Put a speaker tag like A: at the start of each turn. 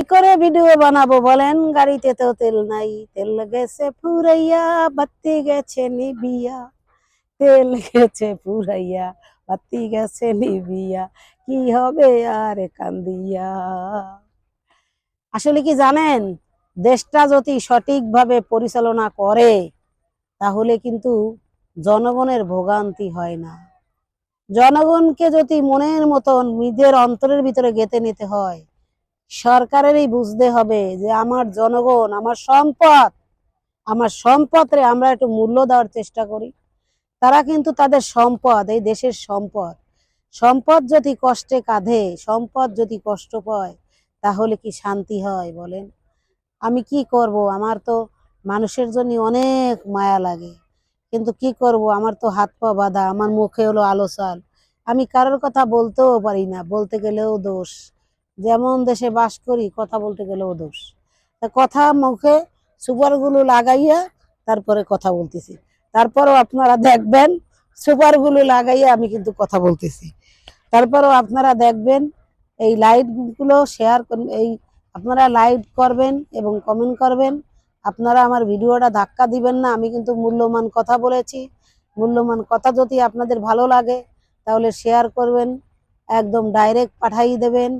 A: কি করে ভিডিও বানাবো বলেন? গাড়িতে তো তেল নাই, তেল গেছে ফুরাইয়া, বাতি গেছে নিবিয়া। তেল গেছে ফুরাইয়া, বাতি গেছে নিবিয়া, কি হবে আর কান্দিয়া। আসলে কি জানেন, দেশটা যদি সঠিকভাবে পরিচালনা করে তাহলে কিন্তু জনগণের ভোগান্তি হয় না। জনগণকে যদি মনের মতন নিজের অন্তরের ভিতরে গেঁথে নিতে হয়, সরকারেরই বুঝতে হবে যে আমার জনগণ আমার সম্পদ, আমার সম্পদরে আমরা একটু মূল্য দেওয়ার চেষ্টা করি। তারা কিন্তু তাদের সম্পদ, এই দেশের সম্পদ, সম্পদ যদি কষ্টে কাঁধে, সম্পদ যদি কষ্ট পায় তাহলে কি শান্তি হয় বলেন? আমি কি করব, আমার তো মানুষের জন্য অনেক মায়া লাগে, কিন্তু কি করব, আমার তো হাত পা বাঁধা, আমার মুখে হলো আলো চাল, আমি কারোর কথা বলতেও পারি না, বলতে গেলেও দোষ। যেমন দেশে বাস করি, কথা বলতে গেলেও দোষ। তা কথা মুখে সুপারগুলো লাগাইয়া তারপরে কথা বলতেছি। তারপরেও আপনারা দেখবেন সুপারগুলো লাগাইয়া আমি কিন্তু কথা বলতেছি। তারপরেও আপনারা দেখবেন এই লাইটগুলো শেয়ার, এই আপনারা লাইক করবেন এবং কমেন্ট করবেন। আপনারা আমার ভিডিওটা ধাক্কা দিবেন না, আমি কিন্তু মূল্যবান কথা বলেছি। মূল্যবান কথা যদি আপনাদের ভালো লাগে তাহলে শেয়ার করবেন, একদম ডাইরেক্ট পাঠাই দেবেন।